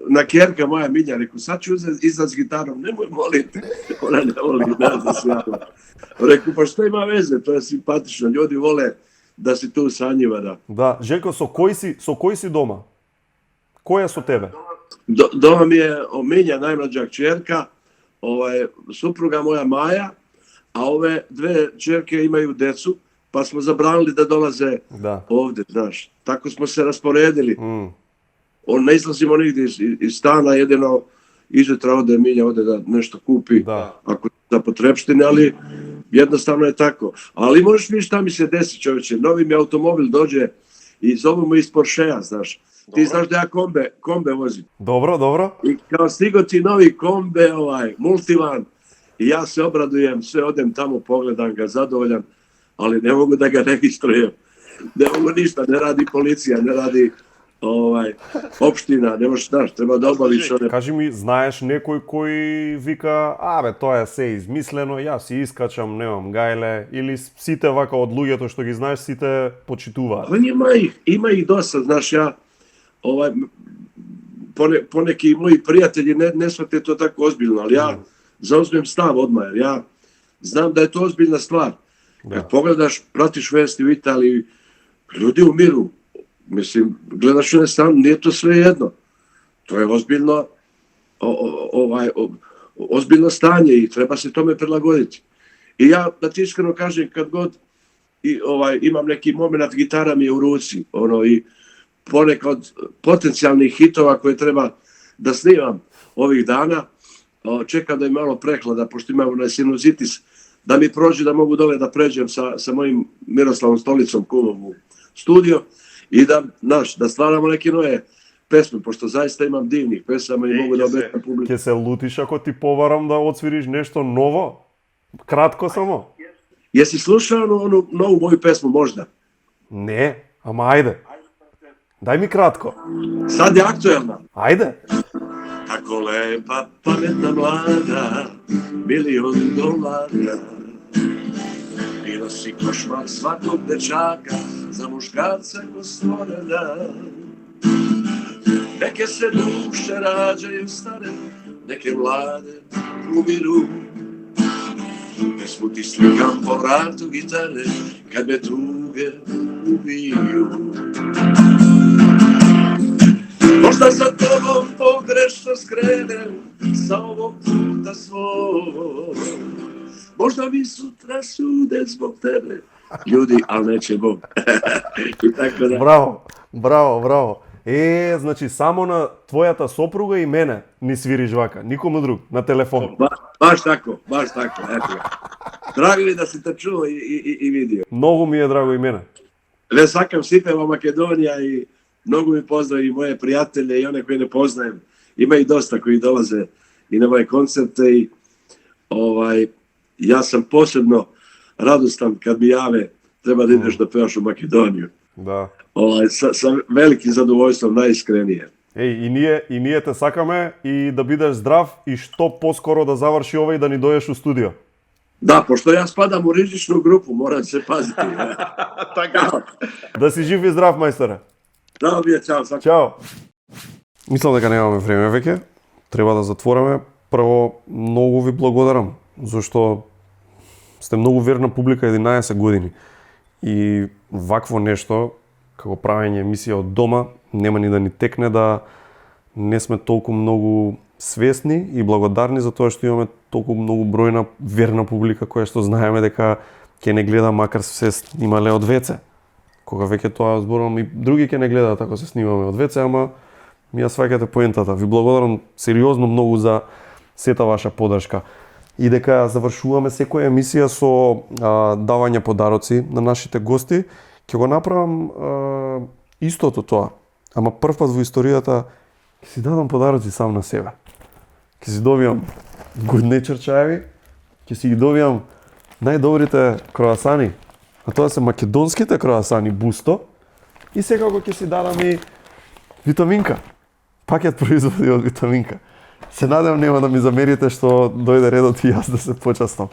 na kjerka moja Milja, reku, sad ću izlaz s gitarom, nemoj moliti, ona ne voli da se javlja. Reku, pa što ima veze, to je simpatično, ljudi vole da si tu sa njima, da. Da, Željko, со кој си дома? Кој е со тебе? Doma mi je Milja, najmlađa kćerka, supruga moja Maja, a ove 2 kćerke imaju decu, pa smo zabranili da dolaze ovde, znaš. Tako smo se rasporedili. Ne izlazimo nigdje iz stana, jedino izutra ode Milja, ode da nešto kupi, ako za potrepštine, ali jednostavno je tako. Ali možeš mi šta mi se desi, čovječe, novi mi automobil dođe i zovu mu iz Porschea, znaš. Ti znaš da ja kombe vozim. Dobro. I kao stigo ti novi kombe, multivan, i ja se obradujem, sve odem tamo, pogledam ga, zadovoljan, ali ne mogu da ga registrujem. Ne mogu ništa, ne radi policija, ne radi opština, ne možeš, znaš, treba da obaviš. Кажи ми, знаеш некој кој вика, тоа е се измислено, јас си искачам, немам гајле, или сите вака од луѓето што ги знаеш, сите почитуваат? Има их доста, знаеш, ја, понеки мои пријатели не свате то тако озбилно, ali ја zauzmem stav odmah, jer ja znam da je to ozbiljna stvar. Kad pogledaš, pratiš vesti u Italiji, ljudi umiru. Mislim, gledaš one stan, nije to sve jedno. To je ozbiljno, ozbiljno stanje i treba se tome prilagoditi. I ja, da ti iskreno kažem, kad god imam neki moment, gitara mi je u ruci, i ponekad potencijalnih hitova koje treba da snimam ovih dana, čekam da je malo prehlada, pošto imamo na sinuzitis, da mi prođe da mogu dole da pređem sa mojim Miroslavom Stolicom, kumom u studio i da stvaramo neke nove pesme, pošto zaista imam divnih pesama i mogu da obećam publiku. Ке се лутиш ако ти поварам да отсвириш нешто ново? Кратко само. Jesi slušao onu novu moju pesmu možda? Не, ама ајде. Дај ми кратко. Sad je aktuelna. Ајде. Tako lepa, pametna mlada, $1.000.000. Bila si košmar svakog dečaka, za muškarca ko stvorena. Neke se duše rađaju stare, neke mlade umiru. Pesmu ti slikam po vratu gitare, kad me tuge ubiju. Možda za tobom pogrešno skrenem sa ovog puta svog. Možda mi sutra sude zbog tebe, ljudi, ali neće Bog. Браво. Значи само на твојата сопруга и мене ни свириш вака, никому друг, на телефон. Баш тако. Ето. Драго ми да си те чуo и видео. Многу ми е драго и мене. Ne sakam site во Makedonija i mnogo mi pozdravi i moje prijatelje i one koje ne poznajem. Ima i dosta koji dolaze i na moje koncerte i ja sam posebno radostan kad mi jave treba da ideš da pevaš u Makedoniju. Да. Sa velikim zadovoljstvom, najiskrenije. И ние те сакаме и да бидеш здрав и што поскоро да заврши ова и да ни дојдеш у студио. Да, пошто ја спадам у ризичну групу, морам се пазити. Така. Да си жив и здрав, мајсторе. Да, вие, чао. Чао. Мислам дека немаме време веќе. Треба да затвориме. Прво, многу ви благодарам, зашто сте многу верна публика 11 години. И вакво нешто, како правење емисија од дома, нема ни да ни текне да не сме толку многу свесни и благодарни за тоа што имаме толку многу бројна верна публика која што знаеме дека ќе не гледа макар се снимале од ВЦ. Кога веќе тоа зборувам и други ќе не гледаат ако се снимаме од ВЦ, ама ми ја сваќате поентата. Ви благодарам сериозно многу за сета ваша поддршка. И дека завршуваме секоја емисија со давање подароци на нашите гости, ќе го направам истото тоа. Ама прв пат во историјата ќе си дадам подароци сам на себе. Ќе си добијам Good Nature чаеви, ќе си ги добијам најдобрите круасани, а тоа се македонските круасани Бусто, и секако ќе си дадам и витаминка. Пакет производи од витаминка. Се надевам нема да ми замерите што дојде редот и јас да се почастам.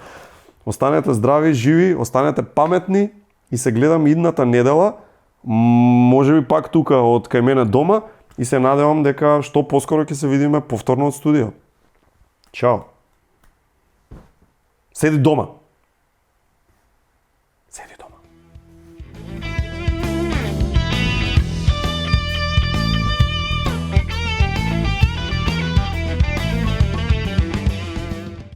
Останете здрави, живи, останете паметни и се гледам идната недела, можеби пак тука од кај мене дома, и се надевам дека што поскоро ќе се видиме повторно од студио. Чао. Седи дома.